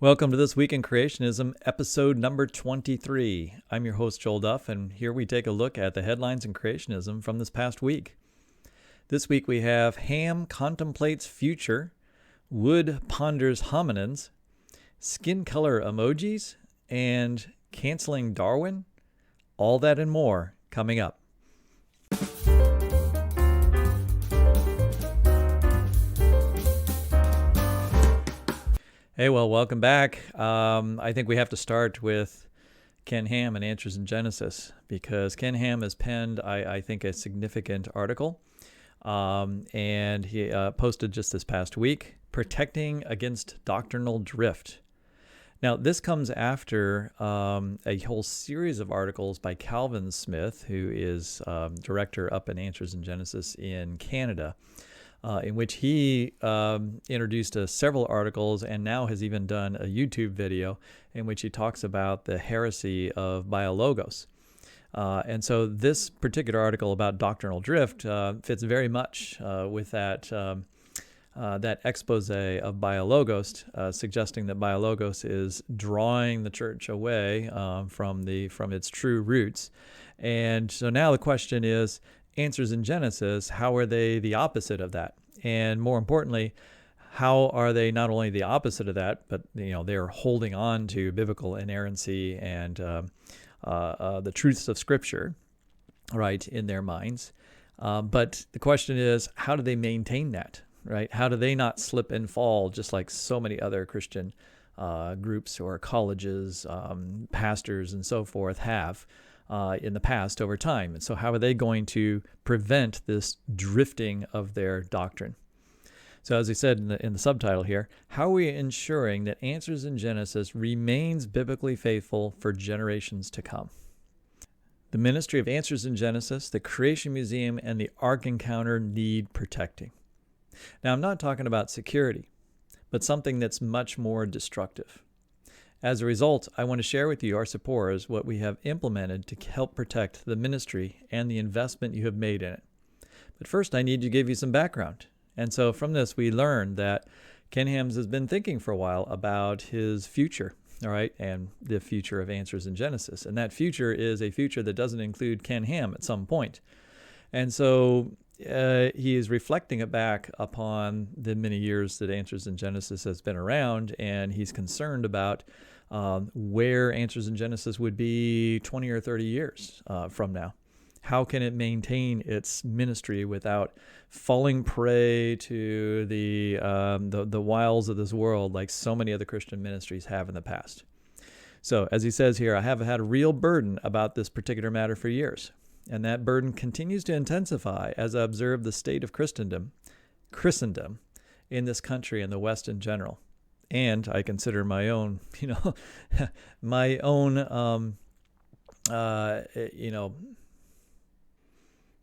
Welcome to This Week in Creationism, episode number 23. I'm your host, Joel Duff, and here we take a look at the headlines in creationism from this past week. This week we have Ham contemplates future, Wood ponders hominins, skin color emojis, and canceling Darwin. All that and more coming up. Hey, well, welcome back. I think we have to start with Ken Ham and Answers in Genesis, because Ken Ham has penned, I think, a significant article, and he posted just this past week, Protecting Against Doctrinal Drift. Now, this comes after a whole series of articles by Calvin Smith, who is director up in Answers in Genesis in Canada, in which he introduced several articles and now has even done a YouTube video in which he talks about the heresy of biologos. And so this particular article about doctrinal drift fits very much with that expose of biologos, suggesting that biologos is drawing the church away from its true roots. And so now the question is, Answers in Genesis, how are they the opposite of that? And more importantly, how are they not only the opposite of that, but they're holding on to biblical inerrancy and the truths of Scripture, right, in their minds. But the question is, how do they maintain that, right? How do they not slip and fall just like so many other Christian groups or colleges, pastors, and so forth have in the past over time? And so how are they going to prevent this drifting of their doctrine? So as I said in the subtitle here, how are we ensuring that Answers in Genesis remains biblically faithful for generations to come? The ministry of Answers in Genesis, the Creation Museum, and the Ark Encounter need protecting. Now, I'm not talking about security, but something that's much more destructive. As a result, I want to share with you, our supporters, what we have implemented to help protect the ministry and the investment you have made in it. But first, I need to give you some background. And so from this, we learned that Ken Ham has been thinking for a while about his future, all right, and the future of Answers in Genesis. And that future is a future that doesn't include Ken Ham at some point. And so he is reflecting it back upon the many years that Answers in Genesis has been around, and he's concerned about where Answers in Genesis would be 20 or 30 years from now. How can it maintain its ministry without falling prey to the wiles of this world like so many other Christian ministries have in the past? So, as he says here, I have had a real burden about this particular matter for years, and that burden continues to intensify as I observe the state of Christendom in this country and the West in general. And I consider my own, my own, Now,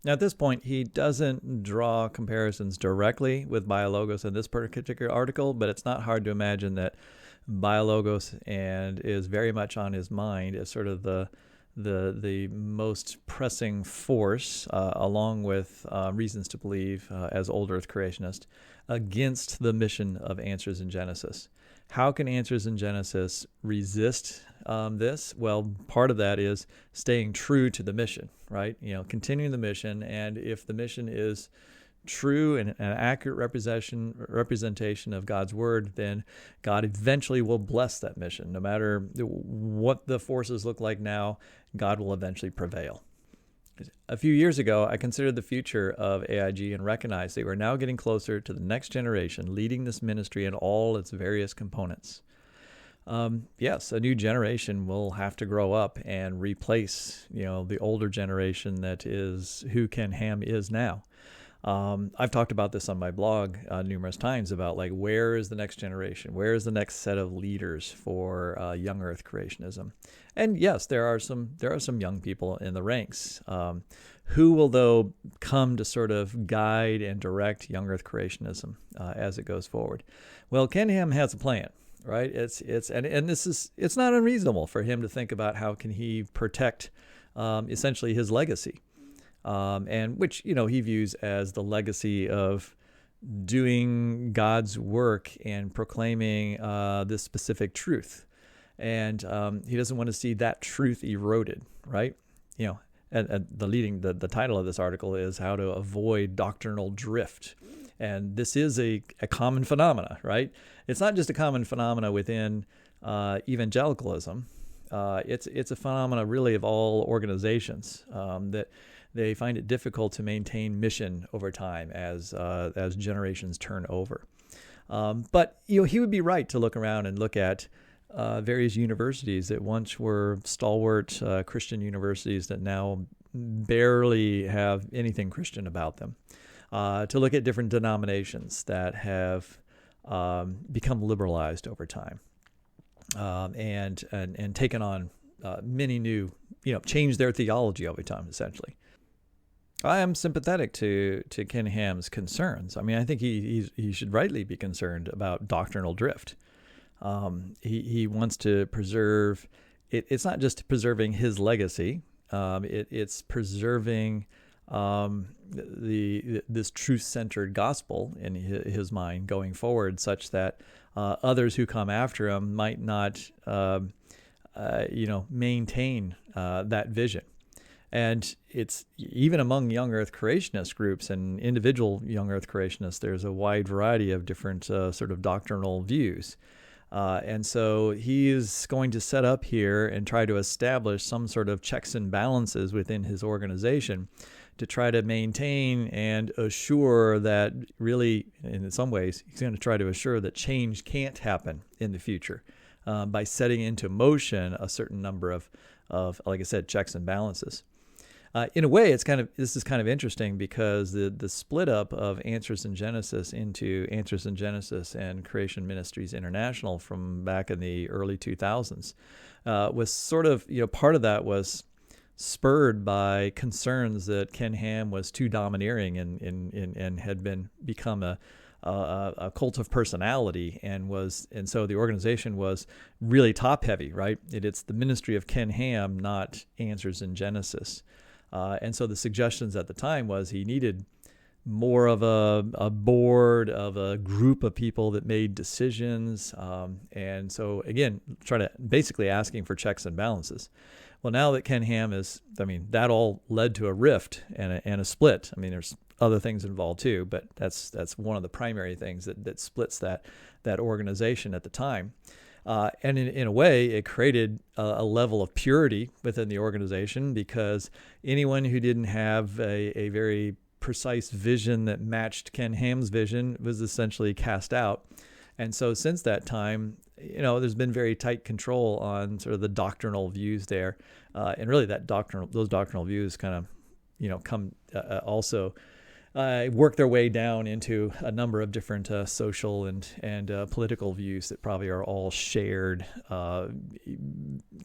at this point, he doesn't draw comparisons directly with biologos in this particular article, but it's not hard to imagine that biologos and is very much on his mind as sort of the most pressing force, along with reasons to believe as old earth creationist, against the mission of Answers in Genesis. How can Answers in Genesis resist this? Well, part of that is staying true to the mission, right? Continuing the mission, and if the mission is true and an accurate representation of God's word, then God eventually will bless that mission. No matter what the forces look like now, God will eventually prevail. A few years ago, I considered the future of AIG and recognized that we're now getting closer to the next generation leading this ministry in all its various components. Yes, a new generation will have to grow up and replace, the older generation that is who Ken Ham is now. I've talked about this on my blog numerous times about where is the next generation? Where is the next set of leaders for young earth creationism? And yes, there are some young people in the ranks who will, though, come to sort of guide and direct young earth creationism as it goes forward. Well, Ken Ham has a plan, right? It's not unreasonable for him to think about how can he protect essentially his legacy. And which, he views as the legacy of doing God's work and proclaiming this specific truth. And he doesn't want to see that truth eroded, right? You know, and the title of this article is How to Avoid Doctrinal Drift. And this is a common phenomena, right? It's not just a common phenomena within evangelicalism. It's a phenomena really of all organizations, that they find it difficult to maintain mission over time as generations turn over. But he would be right to look around and look at various universities that once were stalwart Christian universities that now barely have anything Christian about them. To look at different denominations that have become liberalized over time, and taken on many new, changed their theology over time, essentially. I am sympathetic to Ken Ham's concerns. I mean, I think he should rightly be concerned about doctrinal drift. He wants to preserve it. It's not just preserving his legacy. It's preserving this truth-centered gospel in his mind going forward, such that others who come after him might not, maintain that vision. And it's even among young Earth creationist groups and individual young Earth creationists, there's a wide variety of different sort of doctrinal views. And so he is going to set up here and try to establish some sort of checks and balances within his organization to try to maintain and assure that really, in some ways, he's going to try to assure that change can't happen in the future by setting into motion a certain number of, like I said, checks and balances. In a way, this is kind of interesting because the split up of Answers in Genesis into Answers in Genesis and Creation Ministries International from back in the early 2000s was sort of, part of that was spurred by concerns that Ken Ham was too domineering and had become a cult of personality and so the organization was really top heavy, right? It's the ministry of Ken Ham, not Answers in Genesis. And so the suggestions at the time was he needed more of a board of a group of people that made decisions. And so, again, basically asking for checks and balances. Well, now that Ken Ham that all led to a rift and a split. I mean, there's other things involved too, but that's one of the primary things that splits that organization at the time. And in a way, it created a level of purity within the organization because anyone who didn't have a very precise vision that matched Ken Ham's vision was essentially cast out. And so since that time, there's been very tight control on sort of the doctrinal views there. And really those doctrinal views kind of, come also work their way down into a number of different social and political views that probably are all shared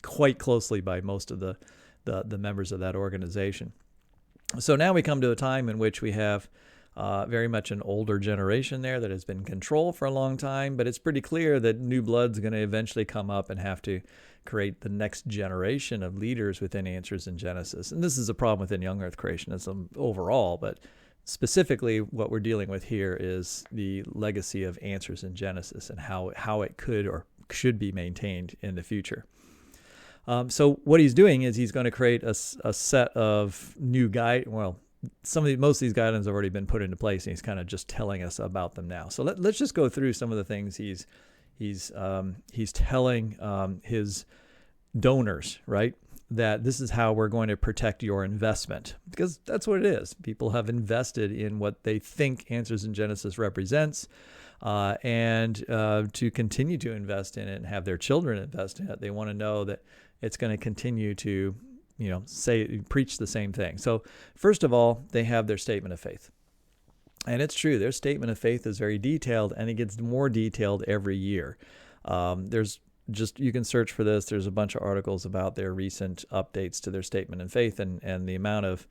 quite closely by most of the members of that organization. So now we come to a time in which we have very much an older generation there that has been in control for a long time, but it's pretty clear that new blood's going to eventually come up and have to create the next generation of leaders within Answers in Genesis. And this is a problem within young Earth creationism overall, but specifically what we're dealing with here is the legacy of Answers in Genesis and how it could or should be maintained in the future. So what he's doing is he's going to create a set of new most of these guidelines have already been put into place, and he's kind of just telling us about them now. So let's just go through some of the things he's telling his donors, right? That this is how we're going to protect your investment, because that's what it is. People have invested in what they think Answers in Genesis represents, and to continue to invest in it and have their children invest in it, they want to know that it's going to continue to, preach the same thing. So first of all, they have their statement of faith. And it's true, their statement of faith is very detailed, and it gets more detailed every year. You can search for this. There's a bunch of articles about their recent updates to their statement of faith and the amount of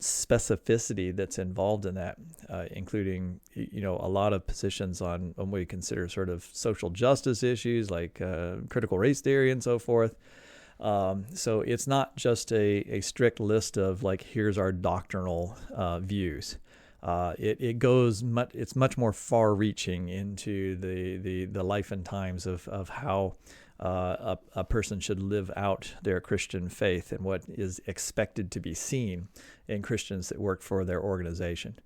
specificity that's involved in that, including, a lot of positions on what we consider sort of social justice issues like critical race theory and so forth. So it's not just a strict list of like, here's our doctrinal views. it goes much. It's much more far-reaching into the life and times of how a person should live out their Christian faith and what is expected to be seen in Christians that work for their organization.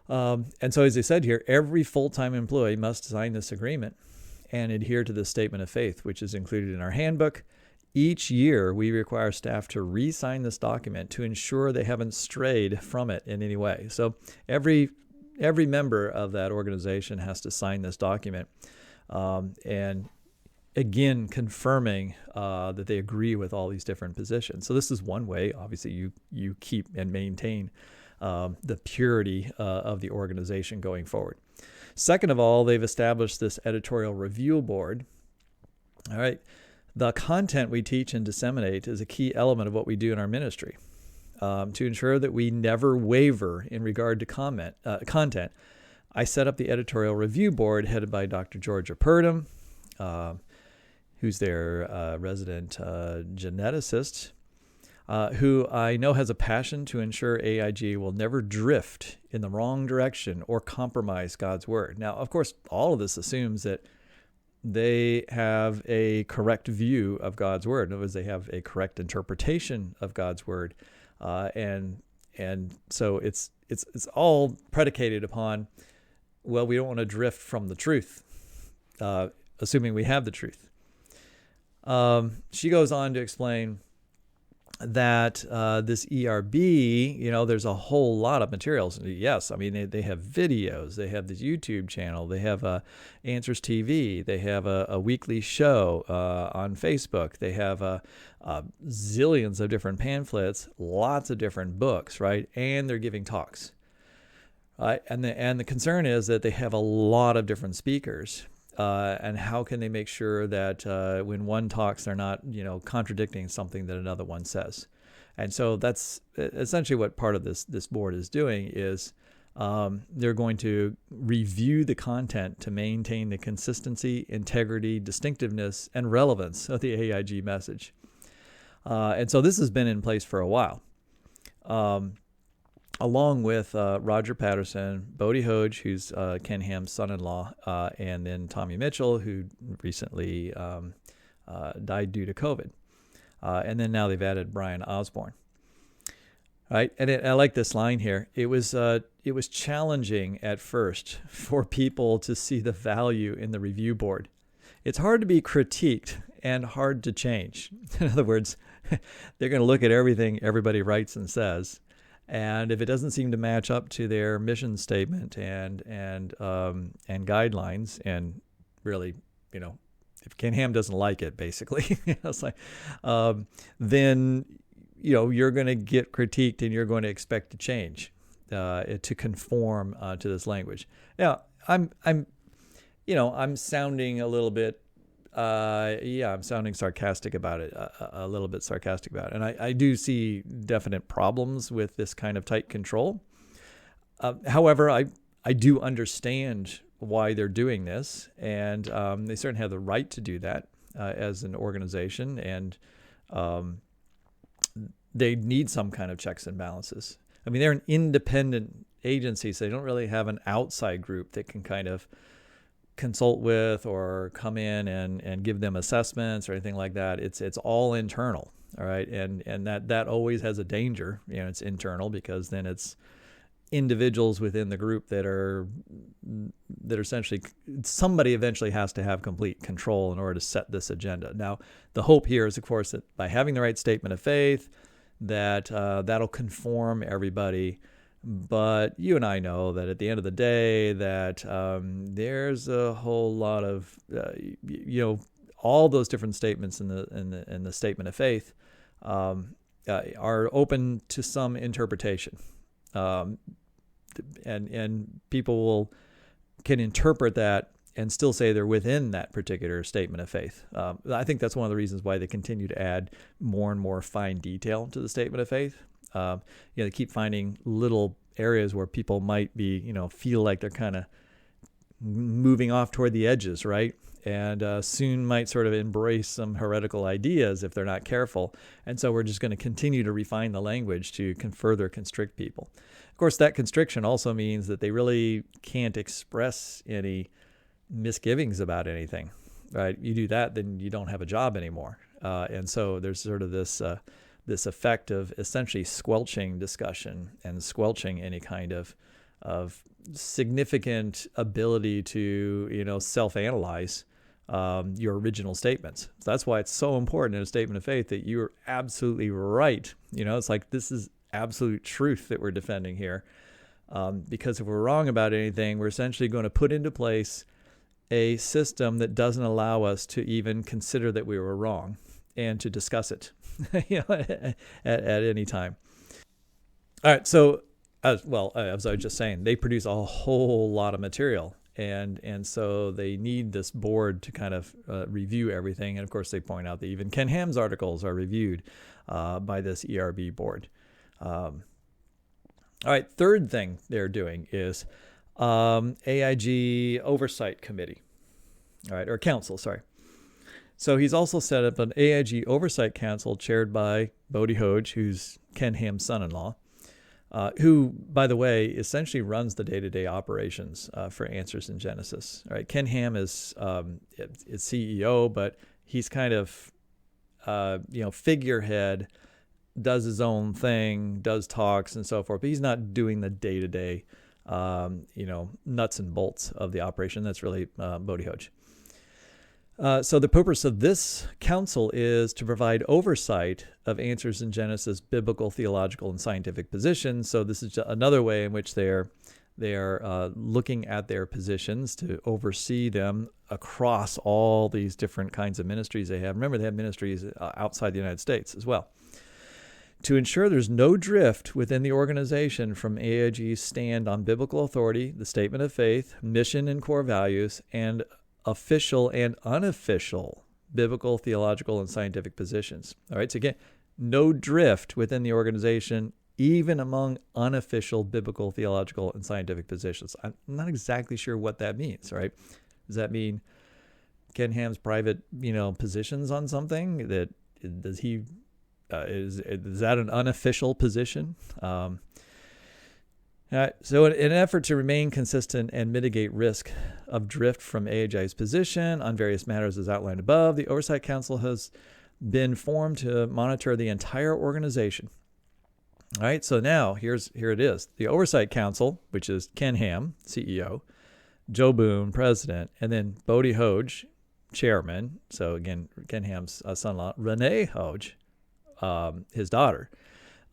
And so, as I said here, every full-time employee must sign this agreement and adhere to the statement of faith, which is included in our handbook. Each year, we require staff to re-sign this document to ensure they haven't strayed from it in any way. So every member of that organization has to sign this document, and again, confirming that they agree with all these different positions. So this is one way, obviously, you keep and maintain the purity of the organization going forward. Second of all, they've established this editorial review board. All right. The content we teach and disseminate is a key element of what we do in our ministry. To ensure that we never waver in regard to content, I set up the editorial review board headed by Dr. Georgia Purdom, who's their resident geneticist, who I know has a passion to ensure AIG will never drift in the wrong direction or compromise God's word. Now, of course, all of this assumes that they have a correct view of God's word. In other words, they have a correct interpretation of God's word, and so it's all predicated upon, well, we don't want to drift from the truth, assuming we have the truth. She goes on to explain that this ERB, there's a whole lot of materials. Yes, I mean, they have videos, they have this YouTube channel, they have Answers TV, they have a weekly show on Facebook, they have zillions of different pamphlets, lots of different books, right? And they're giving talks. Right? And the concern is that they have a lot of different speakers. And how can they make sure that when one talks, they're not, contradicting something that another one says? And so that's essentially what part of this board is doing is they're going to review the content to maintain the consistency, integrity, distinctiveness, and relevance of the AIG message. And so this has been in place for a while. Along with Roger Patterson, Bodie Hoge, who's Ken Ham's son-in-law, and then Tommy Mitchell, who recently died due to COVID. And then now they've added Brian Osborne. Right, and I like this line here. It was challenging at first for people to see the value in the review board. It's hard to be critiqued and hard to change. In other words, they're going to look at everything everybody writes and says. And if it doesn't seem to match up to their mission statement and guidelines, and really, if Ken Ham doesn't like it, basically, it's like, then you're going to get critiqued and you're going to expect to change to conform to this language. Now, I'm sounding a little bit. I'm sounding sarcastic about it, a little bit sarcastic about it. And I do see definite problems with this kind of tight control. However, I do understand why they're doing this, and they certainly have the right to do that as an organization, and they need some kind of checks and balances. I mean, they're an independent agency, so they don't really have an outside group that can kind of consult with or come in and give them assessments or anything like that. It's all internal, all right, and that always has a danger. It's internal because then it's individuals within the group that are essentially, somebody eventually has to have complete control in order to set this agenda. Now, the hope here is, of course, that by having the right statement of faith, that that'll conform everybody. But you and I know that at the end of the day, that there's a whole lot of, all those different statements in the statement of faith are open to some interpretation, and people can interpret that and still say they're within that particular statement of faith. I think that's one of the reasons why they continue to add more and more fine detail to the statement of faith. They keep finding little areas where people might be, feel like they're kind of moving off toward the edges, right? and soon might sort of embrace some heretical ideas if they're not careful. And so we're just going to continue to refine the language to further constrict people. Of course, that constriction also means that they really can't express any misgivings about anything, right? You do that, then you don't have a job anymore. And so there's sort of this effect of essentially squelching discussion and squelching any kind of significant ability to, self-analyze your original statements. So that's why it's so important in a statement of faith that you're absolutely right. It's like this is absolute truth that we're defending here. Because if we're wrong about anything, we're essentially going to put into place a system that doesn't allow us to even consider that we were wrong and to discuss it at any time. All right, so as I was just saying, they produce a whole lot of material, and so they need this board to kind of review everything. And of course, they point out that even Ken Ham's articles are reviewed by this ERB board. All right, third thing they're doing is AIG Oversight Committee, all right, or Council, sorry. So he's also set up an AIG Oversight Council chaired by Bodie Hodge, who's Ken Ham's son-in-law, who, by the way, essentially runs the day-to-day operations for Answers in Genesis. All right, Ken Ham is CEO, but he's kind of figurehead, does his own thing, does talks and so forth, but he's not doing the day-to-day nuts and bolts of the operation. That's really Bodie Hodge. So the purpose of this council is to provide oversight of Answers in Genesis, biblical, theological, and scientific positions. So this is another way in which they are looking at their positions to oversee them across all these different kinds of ministries they have. Remember, they have ministries outside the United States as well. To ensure there's no drift within the organization from AIG's stand on biblical authority, the statement of faith, mission and core values, and official and unofficial biblical, theological, and scientific positions. All right, so again, no drift within the organization, even among unofficial biblical, theological, and scientific positions. I'm not exactly sure what that means, right? Does that mean Ken Ham's private, positions on something? Is that an unofficial position? So in an effort to remain consistent and mitigate risk of drift from AIG's position on various matters as outlined above, the Oversight Council has been formed to monitor the entire organization. All right, so now here it is. The Oversight Council, which is Ken Ham, CEO, Joe Boone, president, and then Bodie Hodge, chairman. So again, Ken Ham's son-in-law, Renee Hodge, his daughter,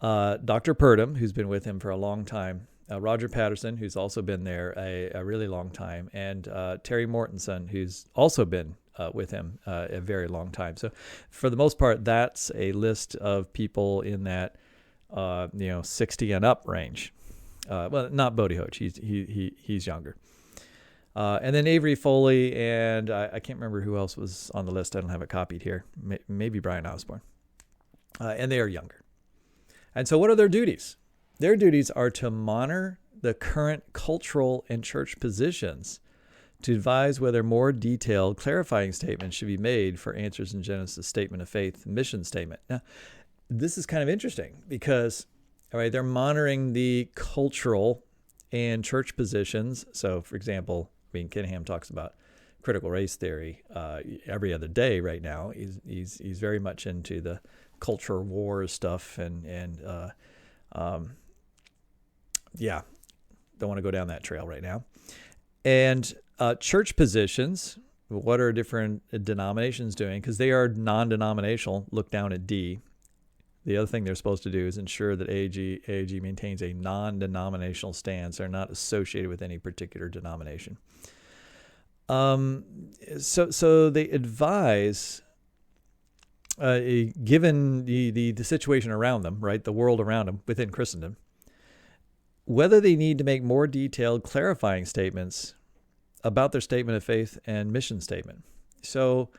Dr. Purdom, who's been with him for a long time, Roger Patterson, who's also been there a really long time, and Terry Mortensen, who's also been with him a very long time. So for the most part, that's a list of people in that 60 and up range. Well, not Bodie Hodge, he's younger. And then Avery Foley, and I can't remember who else was on the list. I don't have it copied here. Maybe Brian Osborne. And they are younger. And so what are their duties? Their duties are to monitor the current cultural and church positions, to advise whether more detailed clarifying statements should be made for Answers in Genesis statement of faith, mission statement. Now, this is kind of interesting because, all right, they're monitoring the cultural and church positions. So, for example, Ken Ham talks about critical race theory every other day right now. He's very much into the culture wars stuff and don't want to go down that trail right now. And church positions, what are different denominations doing? Because they are non-denominational. Look down at D. The other thing they're supposed to do is ensure that AIG maintains a non-denominational stance. They're not associated with any particular denomination. So they advise, given the situation around them, right, the world around them within Christendom, whether they need to make more detailed clarifying statements about their statement of faith and mission statement. So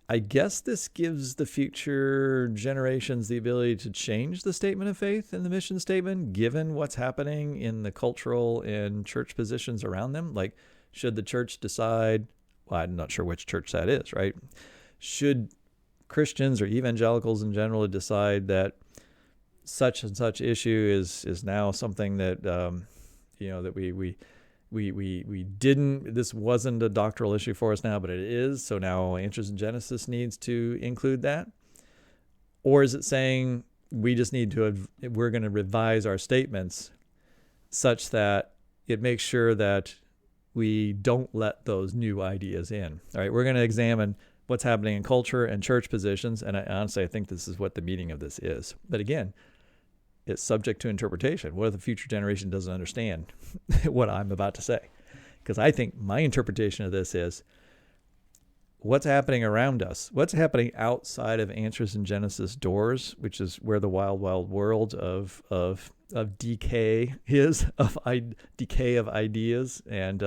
I guess this gives the future generations the ability to change the statement of faith and the mission statement, given what's happening in the cultural and church positions around them. Like, should the church decide, well, I'm not sure which church that is, right? Should Christians or evangelicals in general decide that such and such issue is now something that that we didn't, this wasn't a doctrinal issue for us now, but it is, so now Answers in Genesis needs to include that? Or is it saying we're going to revise our statements such that it makes sure that we don't let those new ideas in? All right, we're going to examine what's happening in culture and church positions, and I think this is what the meaning of this is. But again, it's subject to interpretation. What if the future generation doesn't understand what I'm about to say? Because I think my interpretation of this is what's happening around us, what's happening outside of Answers in Genesis doors, which is where the wild, wild world of decay is, decay of ideas and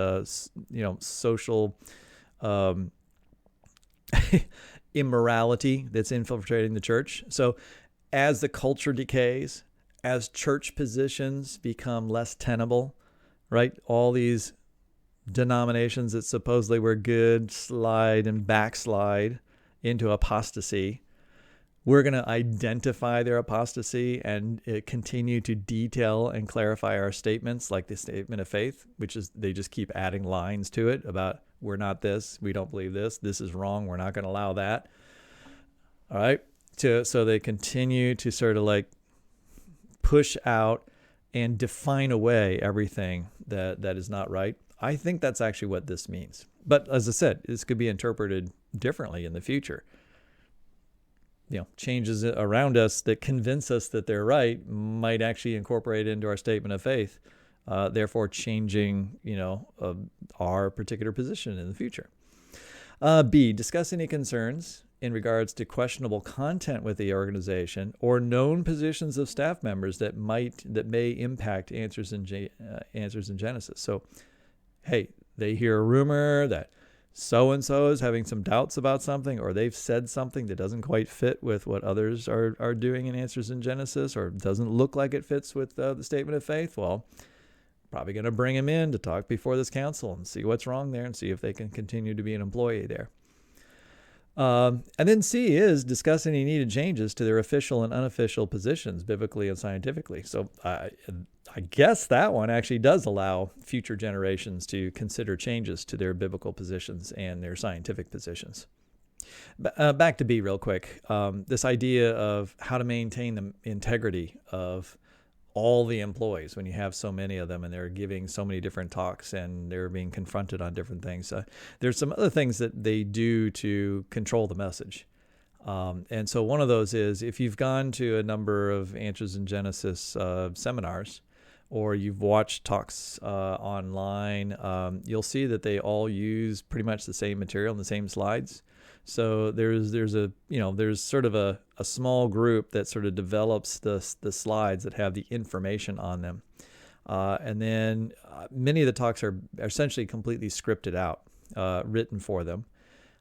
social immorality that's infiltrating the church. So as the culture decays, as church positions become less tenable, right? All these denominations that supposedly were good slide and backslide into apostasy. We're going to identify their apostasy and continue to detail and clarify our statements, like the statement of faith, which is they just keep adding lines to it about we're not this, we don't believe this is wrong, we're not going to allow that. All right. So they continue to sort of like push out and define away everything that is not right. I think that's actually what this means. But as I said, this could be interpreted differently in the future. Changes around us that convince us that they're right might actually incorporate into our statement of faith, therefore changing, our particular position in the future. B, discuss any concerns in regards to questionable content with the organization or known positions of staff members that may impact Answers in Genesis. So, hey, they hear a rumor that so-and-so is having some doubts about something, or they've said something that doesn't quite fit with what others are doing in Answers in Genesis, or doesn't look like it fits with the statement of faith. Well, probably going to bring him in to talk before this council and see what's wrong there and see if they can continue to be an employee there. And then C is discuss any needed changes to their official and unofficial positions, biblically and scientifically. So I guess that one actually does allow future generations to consider changes to their biblical positions and their scientific positions. Back to B real quick. This idea of how to maintain the integrity of all the employees when you have so many of them and they're giving so many different talks and they're being confronted on different things. There's some other things that they do to control the message. And so one of those is if you've gone to a number of Answers in Genesis seminars, or you've watched talks online, you'll see that they all use pretty much the same material and the same slides. So there's sort of a small group that sort of develops the slides that have the information on them. And then many of the talks are essentially completely scripted out, written for them.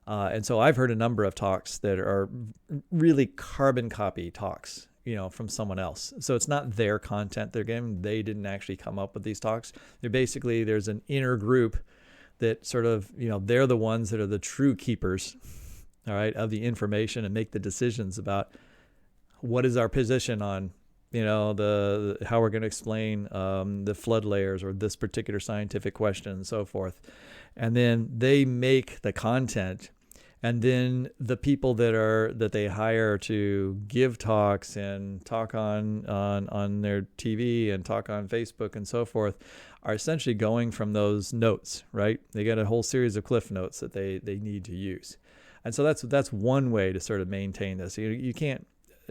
And so I've heard a number of talks that are really carbon copy talks, from someone else. So it's not their content they're giving. They didn't actually come up with these talks. There's an inner group that sort of, they're the ones that are the true keepers, all right, of the information and make the decisions about what is our position on, how we're going to explain the flood layers or this particular scientific question and so forth. And then they make the content. And then the people that they hire to give talks and talk on their TV and talk on Facebook and so forth are essentially going from those notes, right? They get a whole series of cliff notes that they need to use. And so that's one way to sort of maintain this. You can't,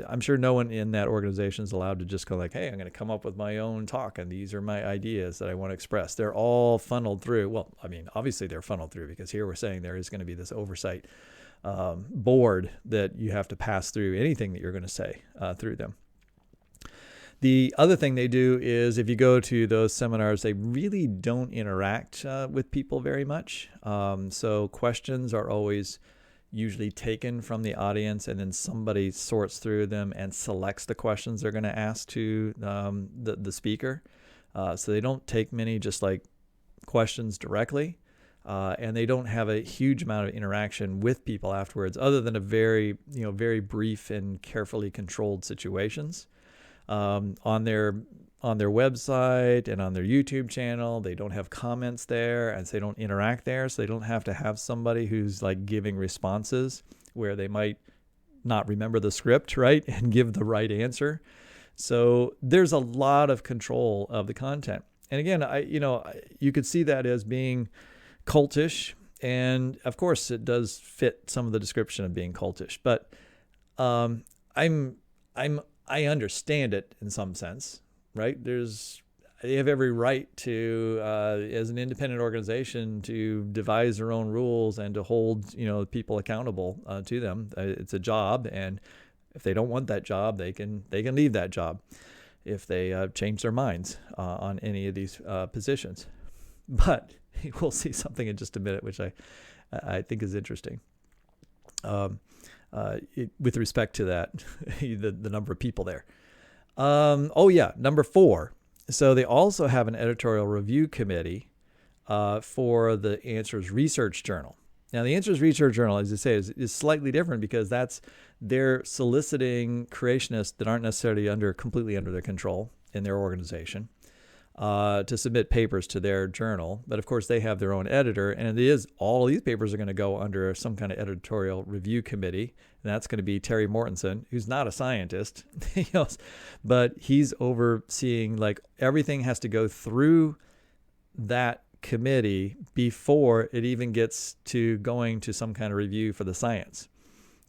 I'm sure no one in that organization is allowed to just go like, hey, I'm going to come up with my own talk and these are my ideas that I want to express. They're all funneled through. Well, I mean, obviously they're funneled through because here we're saying there is going to be this oversight board that you have to pass through anything that you're going to say through them. The other thing they do is if you go to those seminars, they really don't interact with people very much. So questions are always usually taken from the audience, and then somebody sorts through them and selects the questions they're going to ask to the speaker. So they don't take many just like questions directly. and they don't have a huge amount of interaction with people afterwards, other than a very brief and carefully controlled situations. On their website and on their YouTube channel, they don't have comments there, and so they don't interact there, so they don't have to have somebody who's like giving responses where they might not remember the script, right, and give the right answer. So there's a lot of control of the content. And again, you could see that as being cultish, and of course it does fit some of the description of being cultish, but I understand it in some sense, right? They have every right to, as an independent organization, to devise their own rules and to hold, people accountable to them. It's a job, and if they don't want that job, they can leave that job if they change their minds on any of these positions. But we'll see something in just a minute, which I think is interesting. With respect to that, the number of people there. Number 4. So they also have an editorial review committee for the Answers Research Journal. Now, the Answers Research Journal, as I say, is slightly different because they're soliciting creationists that aren't necessarily completely under their control in their organization to submit papers to their journal. But of course, they have their own editor, and all these papers are going to go under some kind of editorial review committee. And that's going to be Terry Mortensen, who's not a scientist, but he's overseeing, like, everything has to go through that committee before it even gets to going to some kind of review for the science.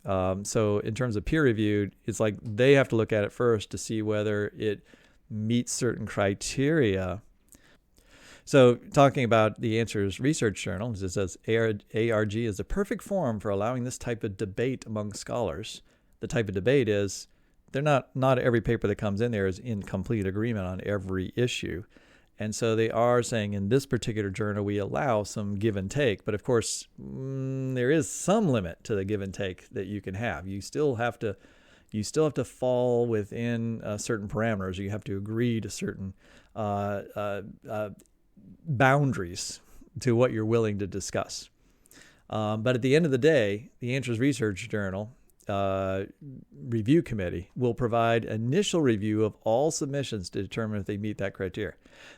So in terms of peer reviewed, it's like they have to look at it first to see whether it meets certain criteria. So talking about the Answers Research Journal, it says ARG is the perfect forum for allowing this type of debate among scholars. The type of debate is not every paper that comes in there is in complete agreement on every issue. And so they are saying in this particular journal, we allow some give and take. But of course, there is some limit to the give and take that you can have. You still have to fall within certain parameters. You have to agree to certain boundaries to what you're willing to discuss. But at the end of the day, the Answers Research Journal review committee will provide initial review of all submissions to determine if they meet that criteria.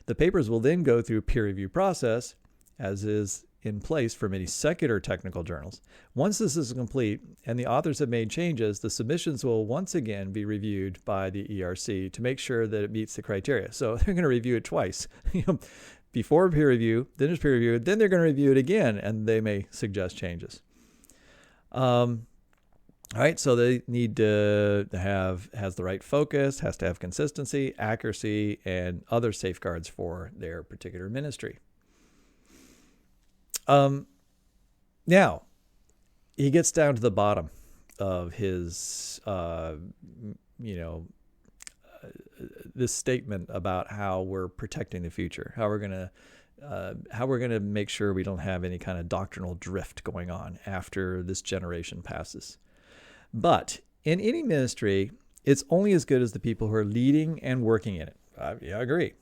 The papers will then go through a peer review process, as is in place for many secular technical journals. Once this is complete and the authors have made changes, the submissions will once again be reviewed by the ERC to make sure that it meets the criteria. So they're going to review it twice. Before peer review, then there's peer review, then they're going to review it again, and they may suggest changes. All right, so they need to has the right focus, has to have consistency, accuracy, and other safeguards for their particular ministry. Now, he gets down to the bottom of his, this statement about how we're protecting the future, how we're gonna make sure we don't have any kind of doctrinal drift going on after this generation passes. But in any ministry, it's only as good as the people who are leading and working in it. I agree.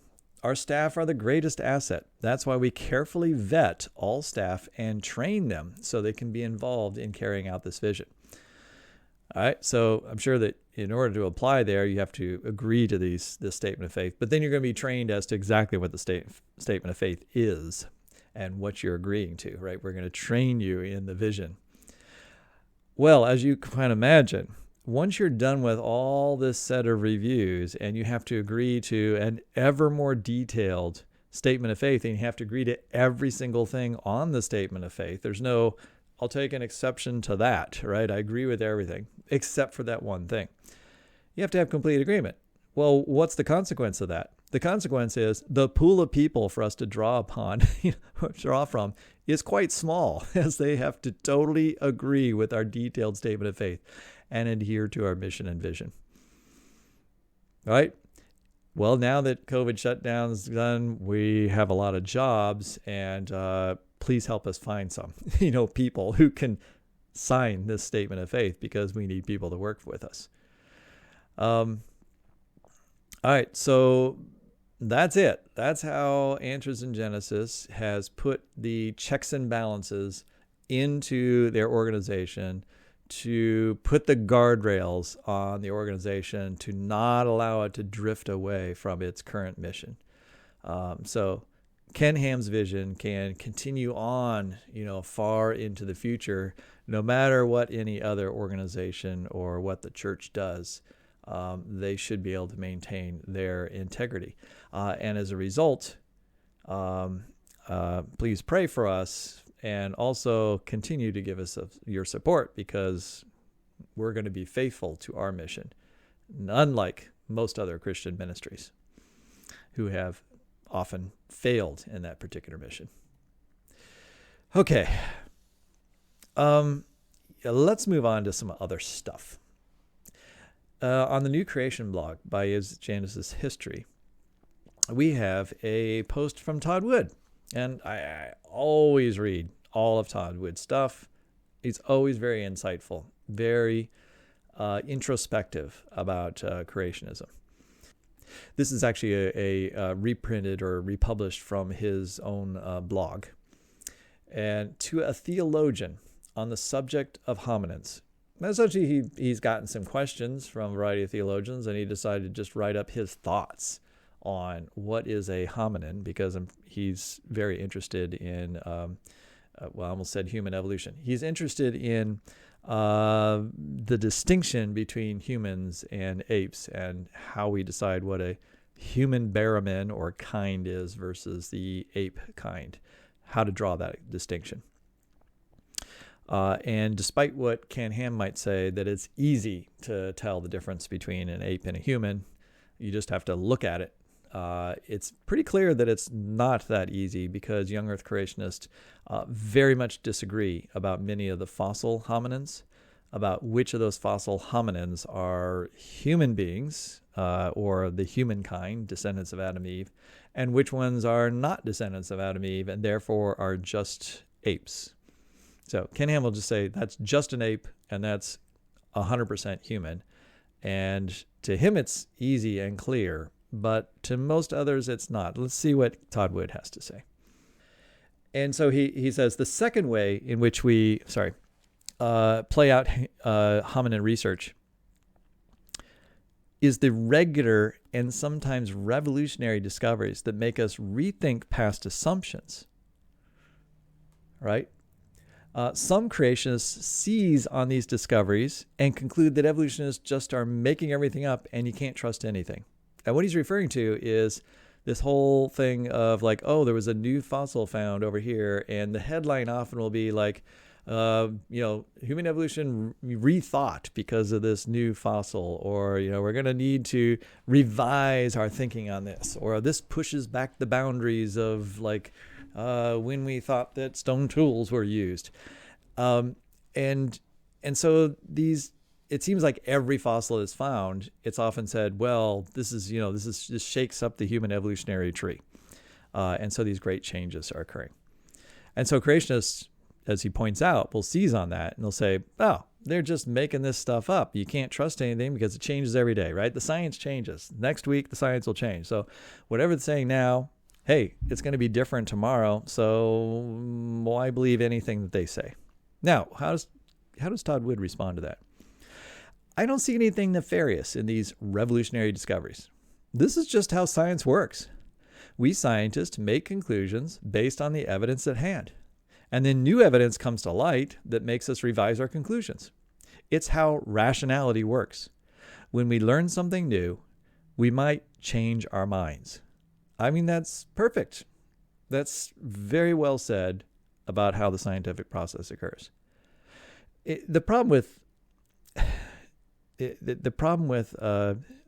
Our staff are the greatest asset. That's why we carefully vet all staff and train them so they can be involved in carrying out this vision. All right, so I'm sure that in order to apply there, you have to agree to this statement of faith, but then you're going to be trained as to exactly what the statement of faith is and what you're agreeing to, right? We're going to train you in the vision. Well, as you can imagine, once you're done with all this set of reviews and you have to agree to an ever more detailed statement of faith, and you have to agree to every single thing on the statement of faith, there's no, I'll take an exception to that, right? I agree with everything except for that one thing. You have to have complete agreement. Well, what's the consequence of that? The consequence is the pool of people for us to draw upon, draw from, is quite small, as they have to totally agree with our detailed statement of faith and adhere to our mission and vision. All right? Well, now that COVID shutdown's done, we have a lot of jobs, and please help us find some, people who can sign this statement of faith, because we need people to work with us. All right, so that's it. That's how Answers in Genesis has put the checks and balances into their organization, to put the guardrails on the organization, to not allow it to drift away from its current mission. So Ken Ham's vision can continue on, far into the future, no matter what any other organization or what the church does. They should be able to maintain their integrity. And as a result, please pray for us, and also continue to give us your support, because we're going to be faithful to our mission, unlike most other Christian ministries who have often failed in that particular mission. Okay. Let's move on to some other stuff. On the New Creation blog by Is Genesis History, we have a post from Todd Wood. And I always read all of Todd Wood's stuff. He's always very insightful, very introspective about creationism. This is actually a reprinted or republished from his own blog. And to a theologian on the subject of hominins. Essentially, he's gotten some questions from a variety of theologians, and he decided to just write up his thoughts on what is a hominin, because he's very interested in, I almost said human evolution. He's interested in the distinction between humans and apes, and how we decide what a human baramin or kind is versus the ape kind, how to draw that distinction. And despite what Ken Ham might say, that it's easy to tell the difference between an ape and a human, you just have to look at it. It's pretty clear that it's not that easy, because young earth creationists very much disagree about many of the fossil hominins, about which of those fossil hominins are human beings, or the humankind, descendants of Adam and Eve, and which ones are not descendants of Adam and Eve, and therefore are just apes. So Ken Ham will just say that's just an ape, and that's 100% human. And to him, it's easy and clear, but to most others, it's not. Let's see what Todd Wood has to say. And so he says the second way in which we play out hominin research is the regular and sometimes revolutionary discoveries that make us rethink past assumptions. Right? Some creationists seize on these discoveries and conclude that evolutionists just are making everything up and you can't trust anything. And what he's referring to is this whole thing of like, oh, there was a new fossil found over here, and the headline often will be like, human evolution rethought because of this new fossil, or, we're going to need to revise our thinking on this, or this pushes back the boundaries of like, when we thought that stone tools were used. And so it seems like every fossil is found, it's often said, well, this shakes up the human evolutionary tree. And so these great changes are occurring. And so creationists, as he points out, will seize on that, and they'll say, oh, they're just making this stuff up. You can't trust anything because it changes every day, right? The science changes. Next week, the science will change. So whatever it's saying now, hey, it's going to be different tomorrow, so why believe anything that they say? Now, how does Todd Wood respond to that? I don't see anything nefarious in these revolutionary discoveries. This is just how science works. We scientists make conclusions based on the evidence at hand, and then new evidence comes to light that makes us revise our conclusions. It's how rationality works. When we learn something new, we might change our minds. I mean, that's perfect. That's very well said about how the scientific process occurs. The problem with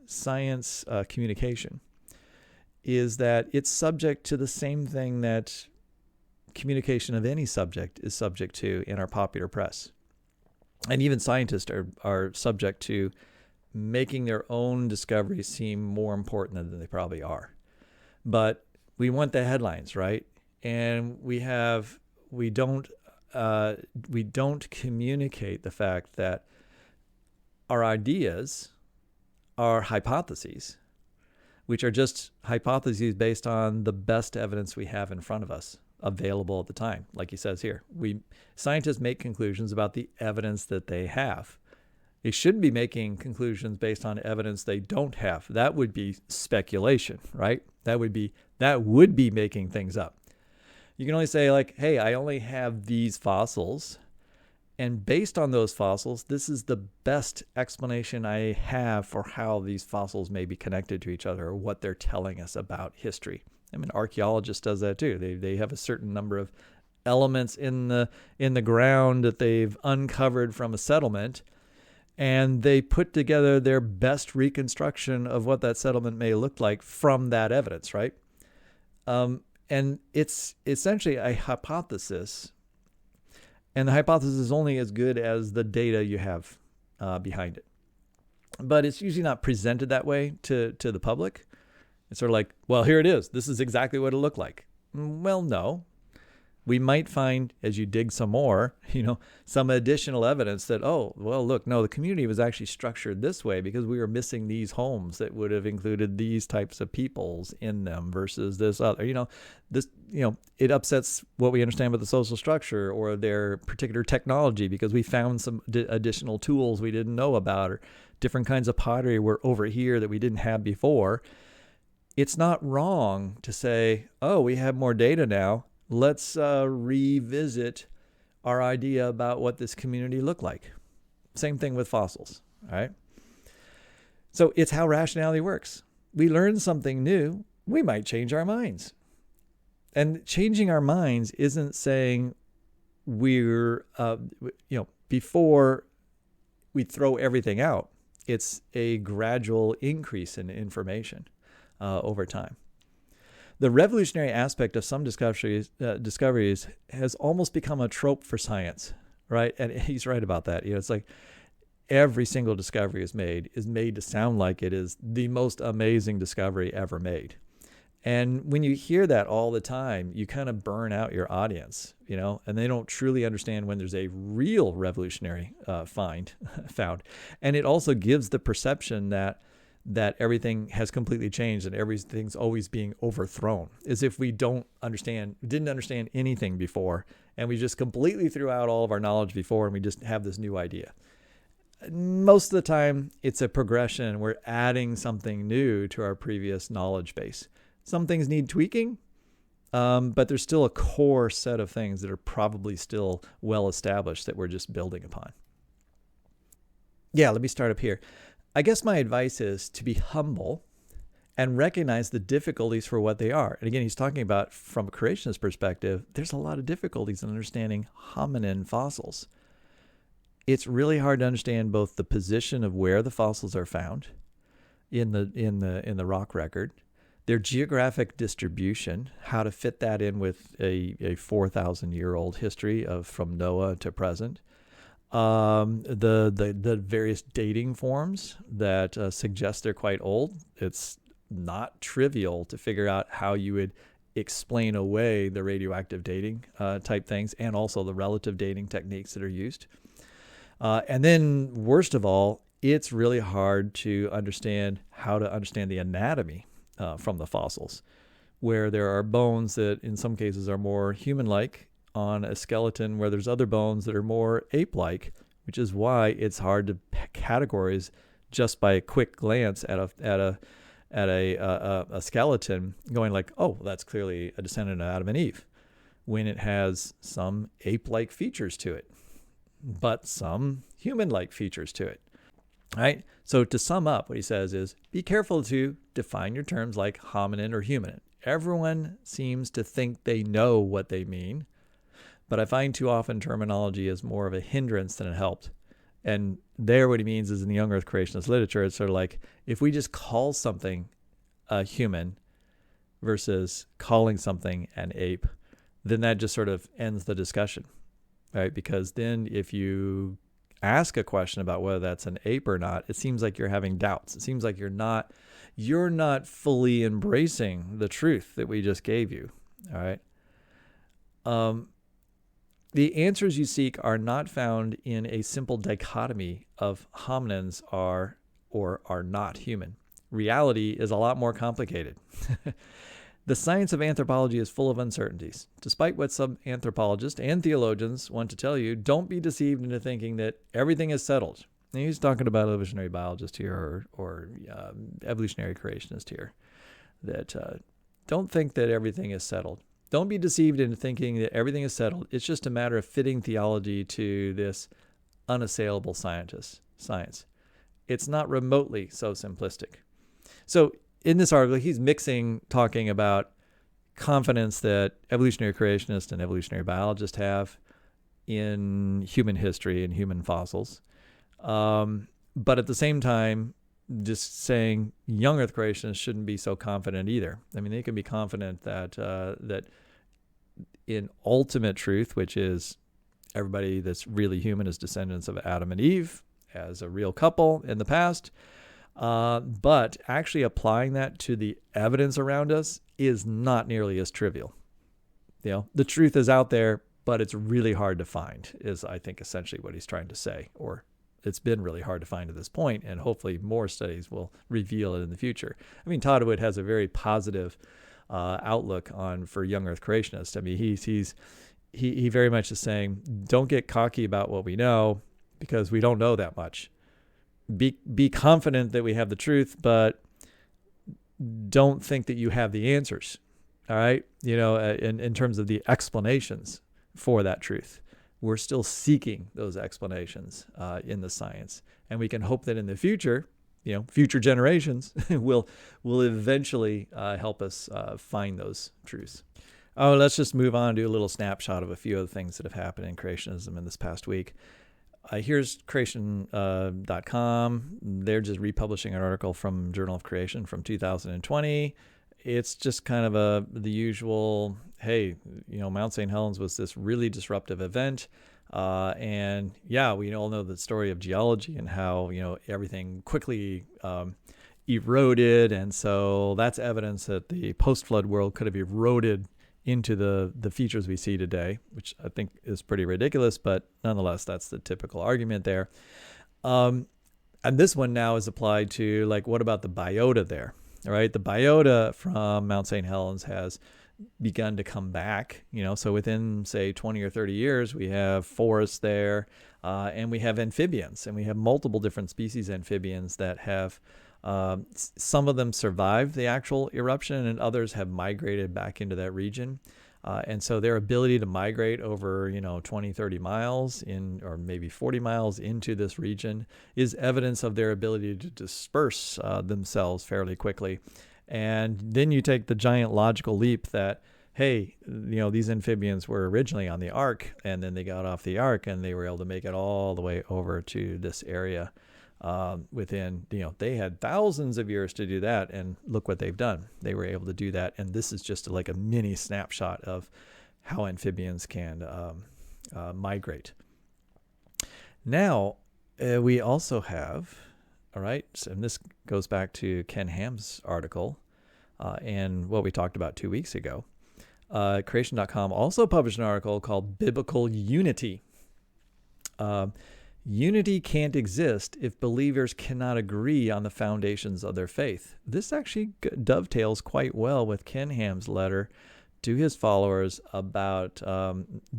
science communication is that it's subject to the same thing that communication of any subject is subject to in our popular press. And even scientists are subject to making their own discoveries seem more important than they probably are. But we want the headlines, right? And we don't communicate the fact that our ideas are hypotheses. which are just hypotheses based on the best evidence we have in front of us, available at the time. Like he says here, scientists make conclusions about the evidence that they have. They shouldn't be making conclusions based on evidence they don't have. That would be speculation, right? That would be making things up. You can only say like, hey, I only have these fossils, and based on those fossils, this is the best explanation I have for how these fossils may be connected to each other or what they're telling us about history. I mean, archaeologist does that too. They have a certain number of elements in the ground that they've uncovered from a settlement, and they put together their best reconstruction of what that settlement may look like from that evidence, right? And it's essentially a hypothesis, and the hypothesis is only as good as the data you have behind it. But it's usually not presented that way to the public. It's sort of like, well, here it is. This is exactly what it looked like. Well, no. We might find, as you dig some more, some additional evidence that, oh, well, look, no, the community was actually structured this way because we were missing these homes that would have included these types of peoples in them versus this other. It upsets what we understand about the social structure or their particular technology because we found some additional tools we didn't know about, or different kinds of pottery were over here that we didn't have before. It's not wrong to say, oh, we have more data now. Let's revisit our idea about what this community looked like. Same thing with fossils, all right? So it's how rationality works. We learn something new, we might change our minds. And changing our minds isn't saying we're, before we throw everything out. It's a gradual increase in information over time. The revolutionary aspect of some discoveries has almost become a trope for science, right? And he's right about that. It's like every single discovery is made to sound like it is the most amazing discovery ever made. And when you hear that all the time, you kind of burn out your audience, and they don't truly understand when there's a real revolutionary found. And it also gives the perception that everything has completely changed and everything's always being overthrown, as if we didn't understand anything before, and we just completely threw out all of our knowledge before, and we just have this new idea. Most of the time, it's a progression. We're adding something new to our previous knowledge base. Some things need tweaking, but there's still a core set of things that are probably still well established that we're just building upon. Yeah, let me start up here. I guess my advice is to be humble and recognize the difficulties for what they are. And again, he's talking about, from a creationist perspective, there's a lot of difficulties in understanding hominin fossils. It's really hard to understand both the position of where the fossils are found in the rock record, their geographic distribution, how to fit that in with a 4,000-year-old history from Noah to present. The various dating forms that suggest they're quite old. It's not trivial to figure out how you would explain away the radioactive dating type things, and also the relative dating techniques that are used. And then, worst of all, it's really hard to understand how to understand the anatomy from the fossils, where there are bones that in some cases are more human-like on a skeleton, where there's other bones that are more ape-like, which is why it's hard to categorize just by a quick glance at a skeleton, going like, oh, that's clearly a descendant of Adam and Eve, when it has some ape-like features to it, but some human-like features to it. All right. So to sum up, what he says is, be careful to define your terms like hominin or huminin. Everyone seems to think they know what they mean, but I find too often terminology is more of a hindrance than it helped. And there, what he means is, in the young earth creationist literature, it's sort of like, if we just call something a human versus calling something an ape, then that just sort of ends the discussion, right? Because then if you ask a question about whether that's an ape or not, it seems like you're having doubts. It seems like you're not fully embracing the truth that we just gave you. All right. The answers you seek are not found in a simple dichotomy of hominins are or are not human. reality is a lot more complicated. The science of anthropology is full of uncertainties. Despite what some anthropologists and theologians want to tell you, don't be deceived into thinking that everything is settled. And he's talking about evolutionary biologist here or evolutionary creationist here. That don't think that everything is settled. Don't be deceived into thinking that everything is settled. It's just a matter of fitting theology to this unassailable science. It's not remotely so simplistic. So in this article, he's talking about confidence that evolutionary creationists and evolutionary biologists have in human history and human fossils. But at the same time, just saying young Earth creationists shouldn't be so confident either. I mean, they can be confident that in ultimate truth, which is everybody that's really human is descendants of Adam and Eve as a real couple in the past. But actually applying that to the evidence around us is not nearly as trivial. The truth is out there, but it's really hard to find, is I think essentially what he's trying to say, or it's been really hard to find at this point, and hopefully more studies will reveal it in the future. I mean, Todd Wood has a very positive outlook for young Earth creationists. I mean, he very much is saying, don't get cocky about what we know because we don't know that much. Be confident that we have the truth, but don't think that you have the answers. All right, in terms of the explanations for that truth. We're still seeking those explanations in the science. And we can hope that in the future, future generations will eventually help us find those truths. Oh, let's just move on to a little snapshot of a few of the things that have happened in creationism in this past week. Here's Creation.com. They're just republishing an article from Journal of Creation from 2020. It's just kind of the usual, hey, Mount St. Helens was this really disruptive event. And yeah, we all know the story of geology and how, everything quickly eroded. And so that's evidence that the post-flood world could have eroded into the features we see today, which I think is pretty ridiculous, but nonetheless, that's the typical argument there. And this one now is applied to, what about the biota there? All right, the biota from Mount St. Helens has begun to come back, so within, say, 20 or 30 years, we have forests there, and we have amphibians, and we have multiple different species amphibians that have, some of them survived the actual eruption, and others have migrated back into that region. And so their ability to migrate over, 20, 30 miles or maybe 40 miles into this region is evidence of their ability to disperse themselves fairly quickly. And then you take the giant logical leap that, hey, these amphibians were originally on the ark, and then they got off the ark and they were able to make it all the way over to this area within, they had thousands of years to do that. And look what they've done. They were able to do that. And this is just like a mini snapshot of how amphibians can migrate. Now, we also have, all right, and this goes back to Ken Ham's article and what we talked about 2 weeks ago. Creation.com also published an article called Biblical Unity. Unity can't exist if believers cannot agree on the foundations of their faith. This actually dovetails quite well with Ken Ham's letter to his followers about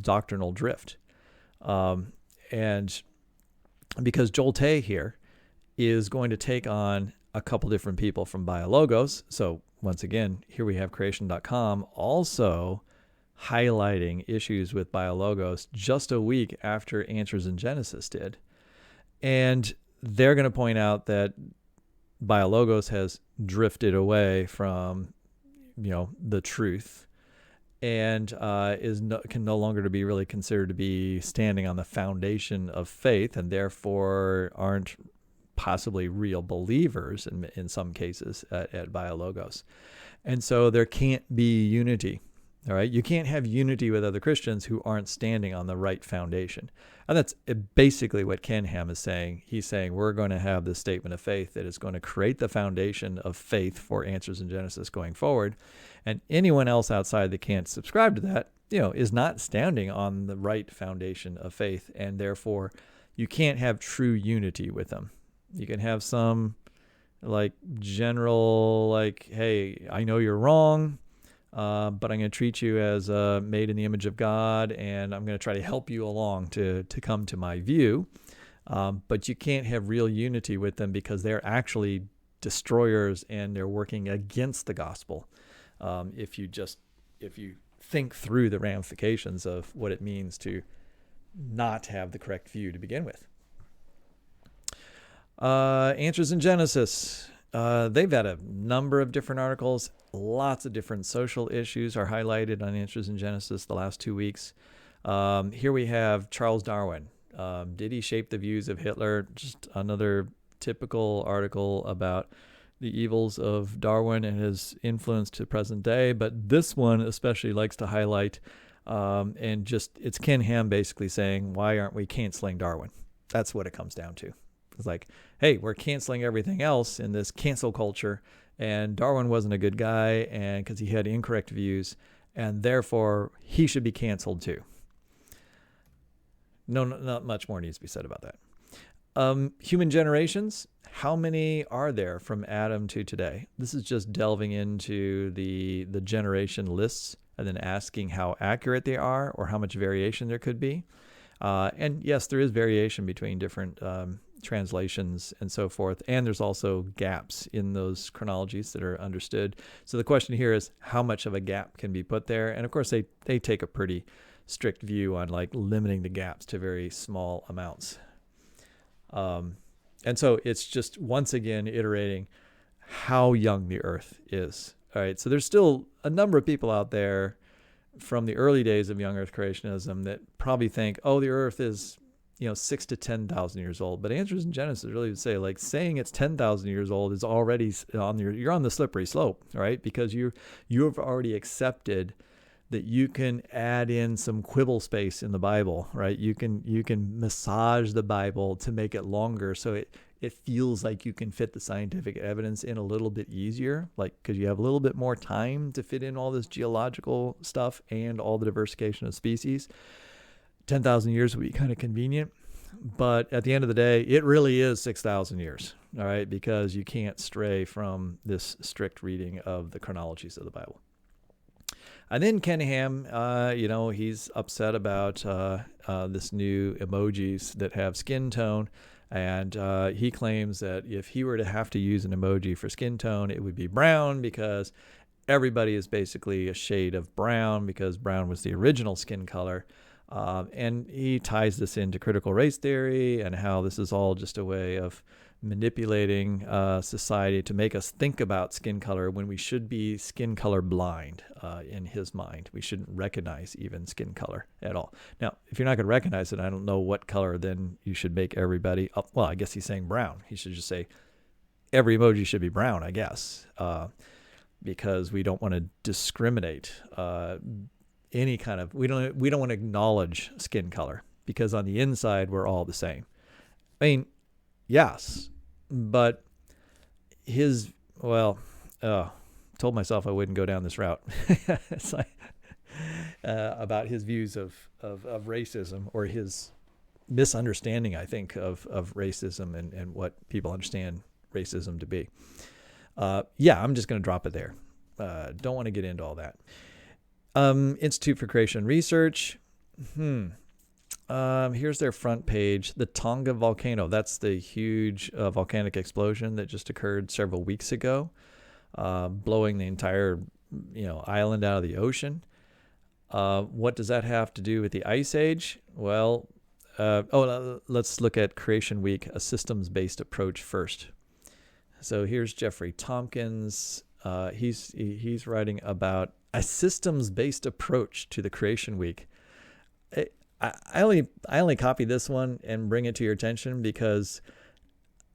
doctrinal drift. And because Joel Tay here is going to take on a couple different people from Biologos. So once again, here we have Creation.com also highlighting issues with Biologos just a week after Answers in Genesis did. And they're going to point out that Biologos has drifted away from, the truth and can no longer be really considered to be standing on the foundation of faith, and therefore aren't possibly real believers in some cases at Biologos. And so there can't be unity. All right, you can't have unity with other Christians who aren't standing on the right foundation. And that's basically what Ken Ham is saying. He's saying we're going to have this statement of faith that is going to create the foundation of faith for Answers in Genesis going forward. And anyone else outside that can't subscribe to that, is not standing on the right foundation of faith. And therefore, you can't have true unity with them. You can have some like general, like, hey, I know you're wrong, but I'm going to treat you as made in the image of God, and I'm going to try to help you along to come to my view. But you can't have real unity with them because they're actually destroyers and they're working against the gospel. If you think through the ramifications of what it means to not have the correct view to begin with. Answers in Genesis. They've had a number of different articles. Lots of different social issues are highlighted on Answers in Genesis the last 2 weeks. Here we have Charles Darwin. Did he shape the views of Hitler? Just another typical article about the evils of Darwin and his influence to present day. But this one especially likes to highlight, and just it's Ken Ham basically saying, why aren't we canceling Darwin? That's what it comes down to. It's like, hey, we're canceling everything else in this cancel culture, and Darwin wasn't a good guy, and because he had incorrect views, and therefore he should be canceled too. No, not much more needs to be said about that. Human generations, how many are there from Adam to today? This is just delving into the generation lists and then asking how accurate they are or how much variation there could be. And yes, there is variation between different translations and so forth. And there's also gaps in those chronologies that are understood. So the question here is how much of a gap can be put there? And of course, they take a pretty strict view on like limiting the gaps to very small amounts. And so it's just once again iterating how young the earth is. All right. So there's still a number of people out there from the early days of young earth creationism that probably think, oh, the earth is, 6 to 10,000 years old. But Answers in Genesis really would say, like, saying it's 10,000 years old is already you're on the slippery slope, right? Because you've already accepted that you can add in some quibble space in the Bible, right? You can massage the Bible to make it longer so it feels like you can fit the scientific evidence in a little bit easier, like because you have a little bit more time to fit in all this geological stuff and all the diversification of species. 10,000 years would be kind of convenient, but at the end of the day, it really is 6,000 years, all right? Because you can't stray from this strict reading of the chronologies of the Bible. And then Ken Ham, he's upset about this new emojis that have skin tone. And he claims that if he were to have to use an emoji for skin tone, it would be brown because everybody is basically a shade of brown because brown was the original skin color. And he ties this into critical race theory and how this is all just a way of manipulating society to make us think about skin color when we should be skin color blind in his mind. We shouldn't recognize even skin color at all. Now, if you're not going to recognize it, I don't know what color then you should make everybody. Well, I guess he's saying brown. He should just say every emoji should be brown, I guess, because we don't want to discriminate any kind of. We don't want to acknowledge skin color because on the inside we're all the same. I mean, yes, but told myself I wouldn't go down this route. It's like, about his views of racism or his misunderstanding, I think, of racism and what people understand racism to be. I'm just going to drop it there. Don't want to get into all that. Institute for Creation Research. Here's their front page. The Tonga volcano. That's the huge volcanic explosion that just occurred several weeks ago, blowing the entire island out of the ocean. What does that have to do with the Ice Age? Well, let's look at Creation Week, a systems-based approach first. So here's Jeffrey Tompkins. He's writing about a systems-based approach to the Creation Week. I only copy this one and bring it to your attention because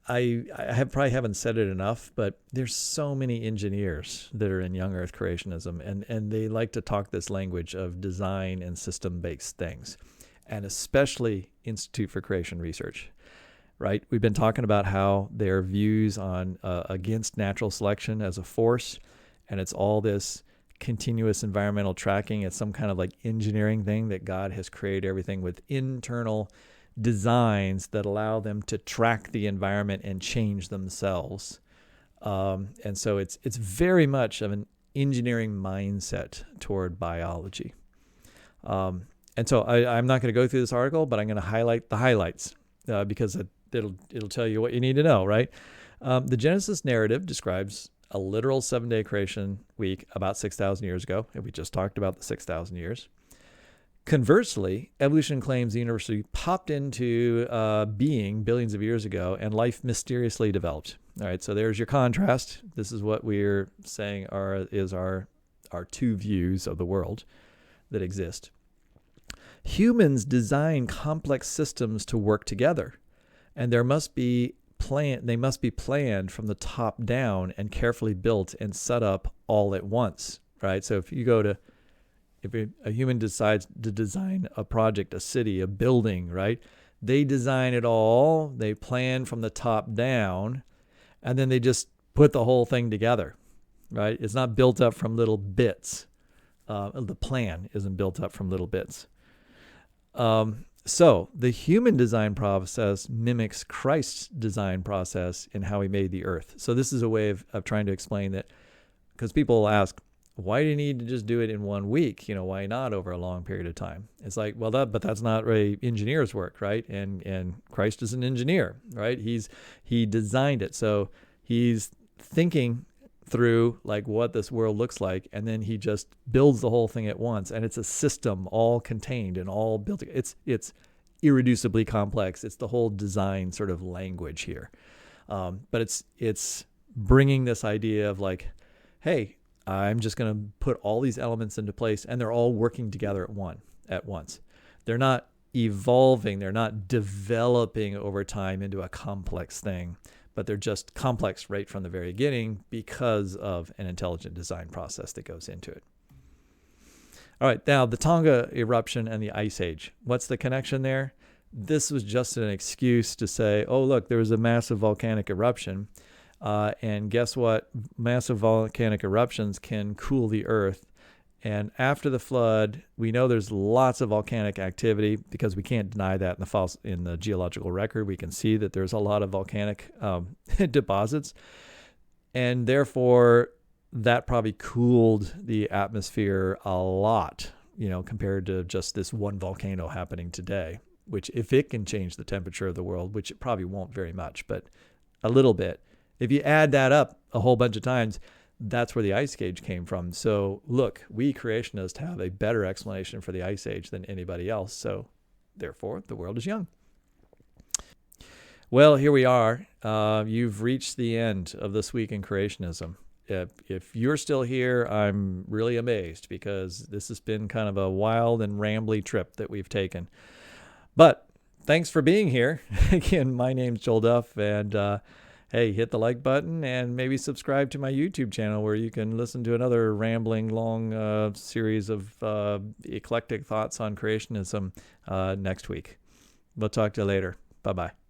I probably haven't said it enough, but there's so many engineers that are in young earth creationism, and they like to talk this language of design and system-based things, and especially Institute for Creation Research, right? We've been talking about how their views on against natural selection as a force, and it's all this continuous environmental tracking. It's some kind of like engineering thing that God has created everything with internal designs that allow them to track the environment and change themselves. And so it's very much of an engineering mindset toward biology. And so I'm not going to go through this article, but I'm going to highlight the highlights because it'll tell you what you need to know, right? The Genesis narrative describes a literal 7-day creation week about 6,000 years ago, and we just talked about the 6,000 years. Conversely, evolution claims the universe popped into being billions of years ago, and life mysteriously developed. All right, so there's your contrast. This is what we're saying is our two views of the world that exist. Humans design complex systems to work together, and they must be planned from the top down and carefully built and set up all at once, right? So if a human decides to design a project, a city, a building, right? They design it all, they plan from the top down, and then they just put the whole thing together, right? It's not built up from little bits. The plan isn't built up from little bits. So the human design process mimics Christ's design process in how he made the earth. So this is a way of trying to explain that, because people will ask, why do you need to just do it in 1 week? Why not over a long period of time? It's like, well, but that's not really engineer's work, right? And Christ is an engineer, right? He designed it. So he's thinking through like what this world looks like, and then he just builds the whole thing at once, and it's a system all contained and all built. It's irreducibly complex. It's the whole design sort of language here, but it's bringing this idea of like, hey, I'm just going to put all these elements into place, and they're all working together at once. They're not evolving, they're not developing over time into a complex thing, but they're just complex right from the very beginning because of an intelligent design process that goes into it. All right, now the Tonga eruption and the Ice Age. What's the connection there? This was just an excuse to say, oh, look, there was a massive volcanic eruption. And guess what? Massive volcanic eruptions can cool the earth. And after the flood, we know there's lots of volcanic activity because we can't deny that in the geological record. We can see that there's a lot of volcanic deposits. And therefore, that probably cooled the atmosphere a lot, compared to just this one volcano happening today, which if it can change the temperature of the world, which it probably won't very much, but a little bit. If you add that up a whole bunch of times, that's where the Ice Age came from. So look, we creationists have a better explanation for the Ice Age than anybody else. So therefore, the world is young. Well, here we are. You've reached the end of this week in creationism. If you're still here, I'm really amazed because this has been kind of a wild and rambly trip that we've taken. But thanks for being here. Again, my name's Joel Duff, and hey, hit the like button and maybe subscribe to my YouTube channel where you can listen to another rambling long series of eclectic thoughts on creationism next week. We'll talk to you later. Bye-bye.